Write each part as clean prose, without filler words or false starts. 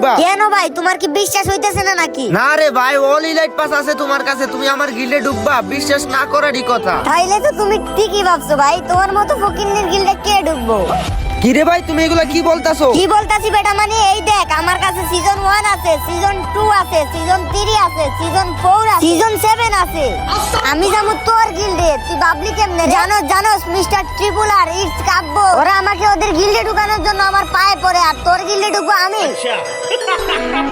ঢুকবা? কেন ভাই, তোমার কি বিশ্বাস হইতেছে না নাকি? না রে ভাই, অল ইলাইট পাস আছে তোমার কাছে, তুমি আমার গিল্ডে ঢুকবা? বিশ্বাস না করারই কথা। তাইলে তো তুমি ঠিকই ভাবছো ভাই, তোমার মতো ফকিন্নির গিল্ডে কে ঢুকবো? কি রে ভাই, তুমি এগুলা কি বলতাছো? কি বলতাছি বেটা, মানে এই দেখ আমার কাছে সিজন 1 আছে, সিজন 2 আছে, সিজন 3 আছে, সিজন 4 আছে, সিজন 7 আছে। আমি যাবো তোর গিল্ডে, তুই ভাবলি কেমনে? জানোস মিস্টার ট্রিপল আর ইটস কাব্য, ওরা আমাকে ওদের গিল্ডে ঢুকানোর জন্য আমার পায়ে পড়ে, আর তোর গিল্ডে ঢুকবো আমি?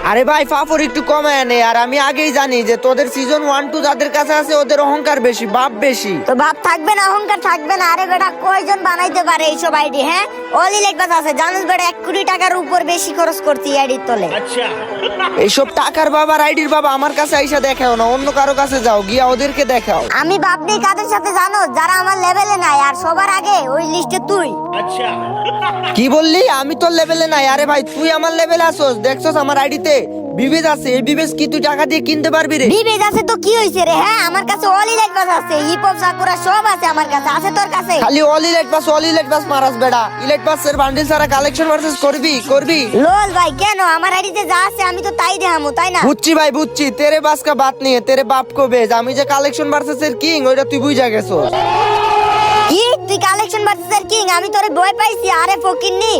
আরে ভাই ফাফর একটু কমায় নে, আর আমি আগেই জানি যে তোদের সিজন 1 2 যাদের কাছে আছে ওদের অহংকার বেশি, বাপ বেশি। তো ভাব থাকবে না, অহংকার থাকবে না? আরে বেটা, কয়জন বানাইতে পারে এইসব আইডি? হ্যাঁ, অল ইলাইট পাস আছে, জানোস বেটা 1 কোটি টাকার উপর বেশি খরচ করছি আইডির তলে। এইসব টাকার বাবা রাইডির বাবা আমার কাছে আইসা দেখাও না, অন্য কারো কাছে যাও, গিয়া ওদেরকে দেখাও। আমি ভাবনি কাদের সাথে জানো, যারা আমার লেভেলে নাই, আর সবার আগে ওই লিস্টে তুই। কি বললি? আমি তোর লেভেলে নাই? আরে ভাই তুই আমার লেভেলে আসোস, দেখছস আমার আইডিতে বিবেজ আছে, এই বিবেজ কি তুই টাকা দিয়ে কিনতে পারবি রে? বিবেজ আছে তো কি হইছে রে? হ্যাঁ, আমার কাছে অল ইলাইট পাস আছে, হিপ হপ সাকুরা সব আছে আমার কাছে, আছে তোর কাছে? খালি অল ইলাইট পাস মারাস বেড়া। ইলাইট পাস এর বান্ডিল সারা কালেকশন ভার্সেস করবি? লোল ভাই, কেন? আমার আইডিতে যা আছে আমি তো তাই দেখামু, তাই না? বুঝছি ভাই বুঝছি, তেরে বাস কা বাত নিয়ে তেরে বাপ কো বেজ। আমি যে কালেকশন ভার্সেস এর কিং ওইটা তুই বুঝা গেছস। কি তুই কালেকশন ভার্সেস কিং? আমি তোরে ভয় পাইছি? আরে ফকিন্নি,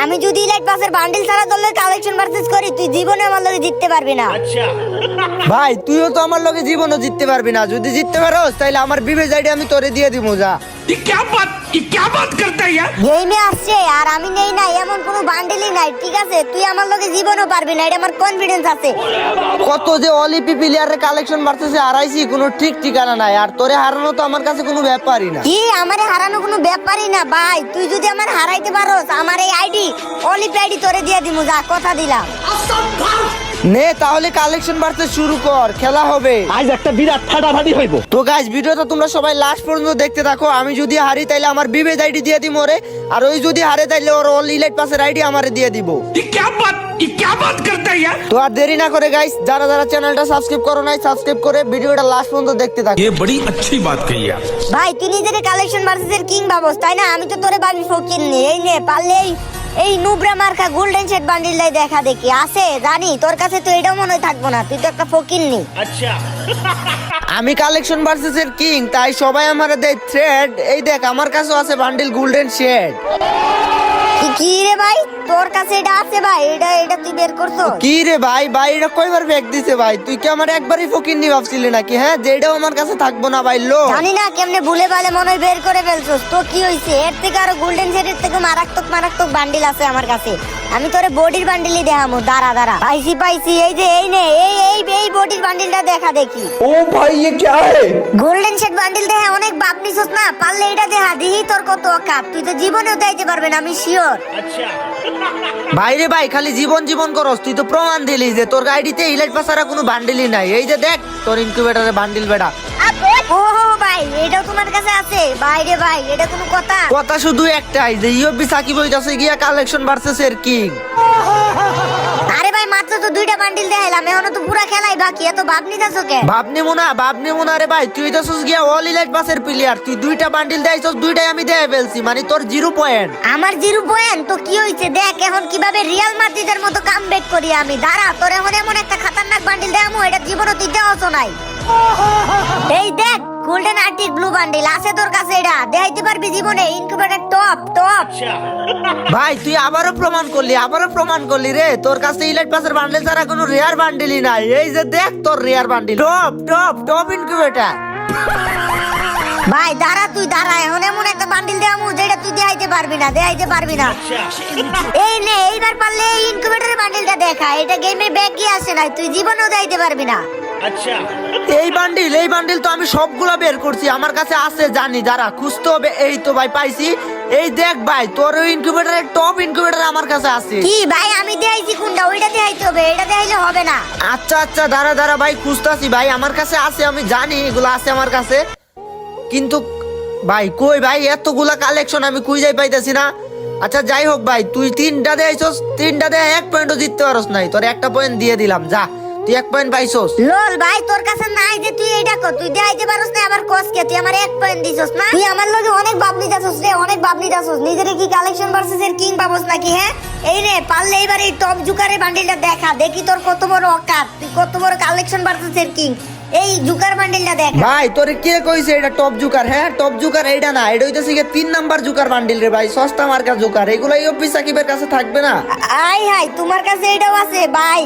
আমি যদি ইলাইট পাসের বান্ডিল ছাড়া দলের কালেকশন ভার্সেস করি, তুই জীবনে আমার লগে জিততে পারবি না। ভাই তুইও তো আমার লগে জীবনও জিততে পারবি না। যদি জিততে পারোস তাইলে আমার বিবেজ আইডি আমি তোরে দিয়ে দিমু, যা। ये क्या बात करता है यार? গেমে আসছে আর আমি নেই না, এমন কোনো বান্ডিলই নাই, ঠিক আছে? তুই আমার লগে জীবনও পারবি না, এটা আমার কনফিডেন্স আছে। কত যে অলিপি প্লেয়ারের কালেকশন ভার্সেসে হারাইছি, কোনো ঠিক ঠিকানা নাই। আর তোরে হারানো তো আমার কাছে কোনো ব্যাপারই না। কি আমারে হারানো কোনো ব্যাপারই না ভাই? তুই যদি আমার হারাইতে পারোস, আমার এই আইডি অলিপি আইডি তোরে দিয়ে দিমু, যা, কথা দিলাম। নে তাহলে কালেকশন ভার্সেস শুরু কর, খেলা হবে। আজ একটা বিরাট ফাটাফাটি হইব। তো গাইস ভিডিওটা তোমরা সবাই লাস্ট পর্যন্ত দেখতে থাকো। আমি যদি হারি তাইলে আমার বিবেজ আইডি দিয়ে দিমু ওরে, আর ওই যদি হারে তাইলে ওর অল ইলাইট পাসের আইডি আমারে দিয়ে দিব। ये क्या बात करता है यार? তো আর দেরি না করে গাইস, যারা যারা চ্যানেলটা সাবস্ক্রাইব করো নাই, সাবস্ক্রাইব করে ভিডিওটা লাস্ট পর্যন্ত দেখতে থাকো। ये बड़ी अच्छी बात कही यार। ভাই তুই নিজেকে কালেকশন ভার্সেসের কিং ভাবস, তাই না? আমি তো তোরে ভাবি ফকিন্নি। এই নে পারলে এই নুবরা মার্কা গোল্ডেন শেড বান্ডিলটাই দেখা দেখি আছে, জানি তোর কাছে তো এটাও মনে হয় থাকবো না, তুই তো একটা ফকিন্নি। আমি কালেকশন ভার্সেস এর কিং, তাই সবাই আমারে দেয় থ্রেড। এই দেখ আমার কাছে আছে বান্ডিল গোল্ডেন শেড। কি রে ভাই, তোর কাছে এটা আছে ভাই? এটা তুই বের করছো? কি রে ভাই, এটা কয়বার ব্যাগ দিছে ভাই? তুই কি আমার একবারই ফকিন্নি ভাবছিলি নাকি? হ্যাঁ, যে এটাও আমার কাছে থাকবো না ভাই, লো। জানি না কেমনে ভুলে ভালে মনে হয় বের করে ফেলছস। তো কি হইছে? এর থেকে আরো গোল্ডেন শেডের থেকে মারাত্মক বান্ডিল আছে আমার কাছে। আমি তোরে বডির বান্ডিলই দেখামু, দাঁড়া। পাইছি, এই যে এই নে, এই বডির বান্ডিলটা দেখা দেখি। ओ भाई ये क्या है? গোল্ডেন শেড বান্ডিল দেখা অনেক বাপ নিছস না, পারলে এটা দেখা দিহি তোর কত অকাত। তুই তো জীবনেও দিতে পারবে না, আমি শিওর। ভাই রে ভাই, খালি জীবন করস। তুই তো প্রমাণ দিলি যে তোর আইডিতে ইলাইট পাস ছাড়া কোনো বান্ডিলই নাই। এই যে দেখ তোর ইনকিউবেটরের বান্ডিল বেটা। ও ভাই, এটাও তোমার কাছে আছে? ভাই রে ভাই, এটা কোনো কথা? কথা শুধু একটাই, যে ইউবি সাকিব হইতাছে গিয়া কালেকশন ভার্সেস এর কিং। আরে ভাই, মাত্র তো 2টা বান্ডিল দেখাইলাম, এখনো তো পুরা খেলাই বাকি, এত ভাব নিতাছো কেন? ভাবনি মুনা রে ভাই, তুই তো গিয়া অল ইলাইট পাসের প্লেয়ার, তুই 2টা বান্ডিল দেখাইছস, 2টাই আমি দেখে ফেলছি, মানে তোর 0 পয়েন্ট। আমার 0 পয়েন্ট? তো কি হইছে দেখ এখন কিভাবে রিয়াল মাদ্রিদের মতো কামব্যাক করি আমি। দাঁড়া, তোর এমন একটা খতরনাক বান্ডিল দেখামু, এটা জীবনে তুই দেখাছো নাই। এই দেখ গোল্ডেন আর্টিক ব্লু বান্ডিল আছে তোর কাছে, এটা দেখাইতে পারবি জীবনে? Incubator top. ভাই তুই আবারও প্রমাণ করলি রে, তোর কাছে ইলাইট পাসের বান্ডিল ছাড়া কোনো রেয়ার বান্ডিলই নাই। এই যে দেখ তোর রেয়ার বান্ডিল, টপ ইনকিউবেটর। ভাই তুই দাঁড়া, এখন এমন একটা বান্ডিল দেখামু যেটা তুই দেখাইতে পারবি না। এই নে, এইবার পারলে এই ইনকিউবেটরের বান্ডিলটা দেখা, এটা গেমে ব্যাগই আসে না, তুই জীবনেও দেখাইতে পারবি না। এই বান্ডিল তো আমি সবগুলা বের করছি, আমার কাছে আছে, জানি, যারা খুঁজতে হবে। এই তো ভাই পাইছি। এই দেখ ভাই, তোর ওই ইনকিউবেটরের টপ ইনকিউবেটর আমার কাছে আছে। কি ভাই, আমি দেখাইছি কোনটা? ওইটা দেখাইতে হবে, এটা দেখাইলে হবে না। আচ্ছা দাঁড়া ভাই, খুঁজতাছি ভাই, আমার কাছে আছে, আমি জানি এগুলো আছে আমার কাছে। কিন্তু ভাই কই ভাই, এতগুলা কালেকশন আমি খুঁজেই পাইতেছি না। আচ্ছা যাই হোক ভাই, তুই 3টা দেখাইছস, 3টা দেখে 1 পয়েন্টও জিততে পারস নাই, তোর 1টা পয়েন্ট দিয়ে দিলাম, যা। তুই 1 পয়েন্ট পাইছস। লোল ভাই তোর কাছে নাই যে তুই এইটা কর, তুই দেখাইতে পারছ না আবার কসকে তুই আমার 1 পয়েন্ট দিছস না। তুই আমার লগে অনেক বাবলি যাছস রে, অনেক বাবলি যাছস। নিজেরে কি কালেকশন ভার্সেস এর কিং পাবস নাকি? হ্যাঁ এই রে পারলে এবার এই টপ জুকারের বান্ডিলটা দেখা, দেখি তোর কত বড় অকাত, তুই কত বড় কালেকশন ভার্সেস এর কিং। এই জুকার বান্ডিলটা দেখা। ভাই তোরে কে কইছে এটা টপ জুকার? হ্যাঁ টপ জুকার এইটা না, এটা হইতাছে কি 3 নাম্বার জুকার বান্ডিল রে ভাই, সস্তা মার্কা জুকার। এগুলা ইউপি সাকিবের কাছে থাকবে না। আই হাই তোমার কাছে এটাও আছে ভাই?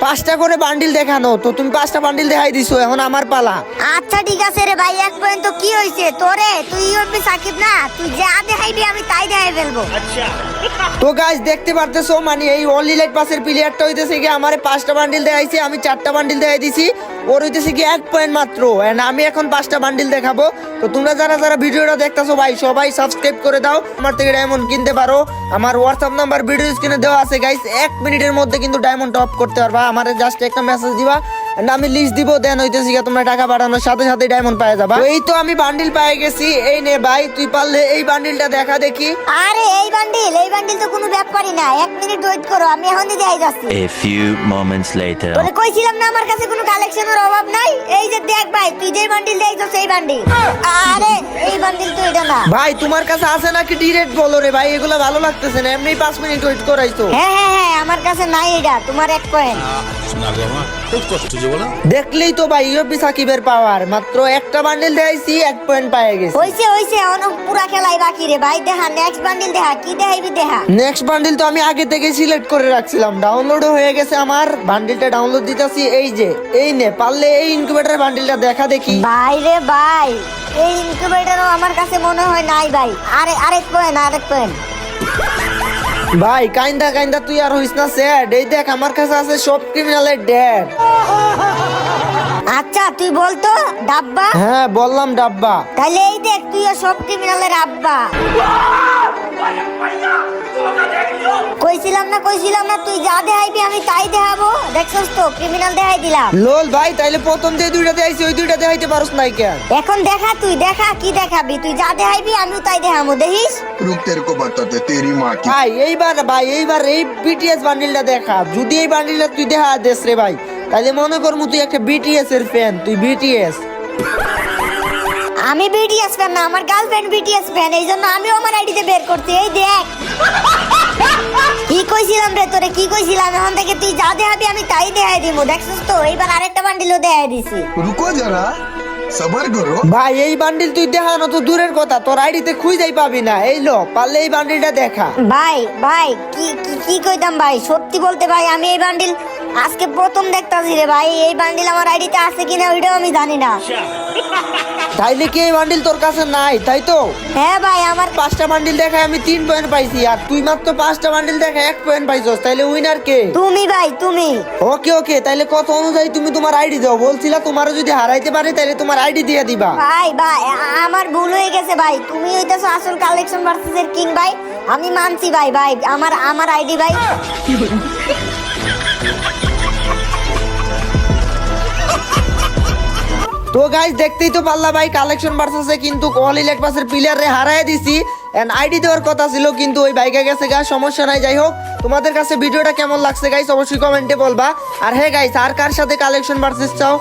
5টা করে বান্ডিল দেখানো তো, তুমি 5টা বান্ডিল দেখাই দিছো, এখন আমার পালা। আচ্ছা ঠিক আছে রে ভাই, 1 পয়েন্ট তো কি হইছে তোরে? তুই ইউপি সাকিব না, তুই যা দেখাইবি আমি তাই দেখাই ফেলবো। তো গাইস দেখতে পারতেছো, মানে এই অনলি লাইট পাসের প্লেয়ারটা হইতেছে কি আমারে 5টা বান্ডিল দেখাইছে, আমি 4টা বান্ডিল দেখাই দিছি, ওর হইতেছে কি 1 পয়েন্ট মাত্র। এন্ড আমি এখন 5টা বান্ডিল দেখাবো। তো তোমরা যারা যারা ভিডিওটা দেখতেছো ভাই সবাই সাবস্ক্রাইব করে দাও, আমার থেকে ডায়মন্ড কিনতে পারো। আমার হোয়াটসঅ্যাপ নাম্বার ভিডিও স্ক্রিনে দেওয়া আছে গাইস, 1 মিনিটের মধ্যে কিন্তু ডায়মন্ড টপ করতে পারবা। আমারে জাস্ট একটা মেসেজ দিবা, এন্ড আমি লিস্ট দিব, দেন হইতেছে কি তোমরা টাকা পাঠানোর সাথে সাথে ডায়মন্ড পেয়ে যাবা। তো এই তো আমি বান্ডিল পেয়ে গেছি, এই নে ভাই তুই পারলে এই বান্ডিলটা দেখা দেখি। আরে এই বান্ডিল তো কোনো ব্যাপারই না, 1 মিনিট ওয়েট করো, আমি এখনই দেখাই যাচ্ছি। A few moments later. তোরে কইছিলাম না আমার কাছে কোনো কালেকশনের অভাব নাই। এই যে দেখ ভাই, তুই যে বান্ডিল দেখছস এই বান্ডিল। আরে এই বান্ডিল তো এটা না ভাই তোমার কাছে আছে নাকি ডিরেক্ট বলো রে ভাই, এগুলো ভালো লাগতেছে না, এমনি 5 মিনিট ওয়েট করাইছো। হ্যাঁ হ্যাঁ হ্যাঁ আমার কাছে নাই এটা, তোমার 1 পয়েন্ট। দেখলেই তো ভাই ইউপি সাকিবের পাওয়ার, মাত্র একটা বান্ডিল দেখাইছি 1 পয়েন্ট পেয়ে গেছি। হইছে অনেক পুরা খেলাই বাকি রে ভাই। দেখা নেক্সট বান্ডিল দেখা, কি দেখাইবি দেখা। নেক্সট বান্ডিল তো আমি আগে থেকে সিলেক্ট করে রাখছিলাম, ডাউনলোডও হয়ে গেছে আমার। বান্ডিলটা ডাউনলোড দিতেছি, এই যে এই নে, পারলে এই ইনকিউবেটর বান্ডিলটা দেখা দেখি। ভাই রে ভাই, এই ইনকিউবেটরও আমার কাছে মনে হয় নাই ভাই। আরেক পয়েন্ট। ভাই কাইন্দা তুই আর হইস না স্যাড, এই দেখ আমার কাছে আছে সব ক্রিমিনালের ড্যাড। আচ্ছা তুই বলতো ডাব্বা। হ্যাঁ বললাম ডাব্বা। তাহলে এই দেখ তুইও সব ক্রিমিনালের আব্বা। কইছিলাম না তুই যা দেখাইবি আমি তাই দেখাবো। দেখছস তো ক্রিমিনাল দেখাই দিলাম। লোল ভাই তাইলে প্রথম যে দুইটা দেখাইছি ওই দুইটা দেখাইতে পারোস নাই কেন? এখন দেখা, তুই দেখা কি দেখাবি, তুই যা দেখাইবি আমিও তাই দেখাবো, দেখিস। रुक तेरे को बताते तेरी माँ की ভাই এইবার এই বিটিএস বান্ডিলটা দেখা, যদি এই বান্ডিলটা তুই দেখা দেস রে ভাই, তাহলে মনে করমু তুই একটা বিটিএস এর ফ্যান, তুই বিটিএস। আমি বিটিএস ফ্যান না, আমার গার্লফ্রেন্ড বিটিএস ফ্যান, এই জন্য আমিও আমার আইডিতে বের করছি। এই দেখ কি কইছিলাম রে তোরে, কি কইছিলাম, এখন থেকে তুই যা দেখাবি আমি তাই দেখাই দিব। দেখছস তো এইবার আরেকটা বান্ডিলও দেখাই দিছি। रुको जरा सबर करो ভাই এই বান্ডিল তুই দেখানো তো দূরের কথা, তোর আইডিতে খুঁজেই পাবি না। এই লো পারলে এই বান্ডিলটা দেখা। ভাই কি কইতাম ভাই, সত্যি বলতে ভাই আমি এই বান্ডিল আজকে প্রথম দেখতাছি রে ভাই। এই বান্ডিল আমার আইডিতে আছে কিনা ওইটাও আমি জানি না। তাইলে কি এই বান্ডিল তোর কাছে নাই, তাই তো? হ্যাঁ ভাই আমার 5টা বান্ডিল দেখায় আমি 3 পয়েন্ট পাইছি, আর তুই মাত্র 5টা বান্ডিল দেখা 1 পয়েন্ট পাইছস, তাইলে উইনার কে? তুমি ভাই তুমি। ওকে তাইলে কত অনুযায়ী তুমি তোমার আইডি দাও, বলছিলা তোমারও যদি হারাইতে পারে তাইলে তোমার আইডি দিয়ে দিবা। ভাই আমার ভুল হয়ে গেছে ভাই, তুমি হইতাছো আসল কালেকশন ভার্সেস এর কিং ভাই। আমি মানছি ভাই আমার আইডি ভাই। তো গাইস দেখতেই তো পারলা ভাই, কালেকশন ভার্সেসে কিন্তু অনলি লাইট পাসের প্লেয়ারে হারায় দিছি। এন্ড আইডি দেওয়ার কথা ছিল কিন্তু ওই বাইকে গেছে গা, সমস্যা নাই। যাই হোক তোমাদের কাছে ভিডিওটা কেমন লাগছে গাইস অবশ্যই কমেন্টে বলবা। আর হ্যাঁ গাইস আর কার সাথে কালেকশন ভার্সেস চাও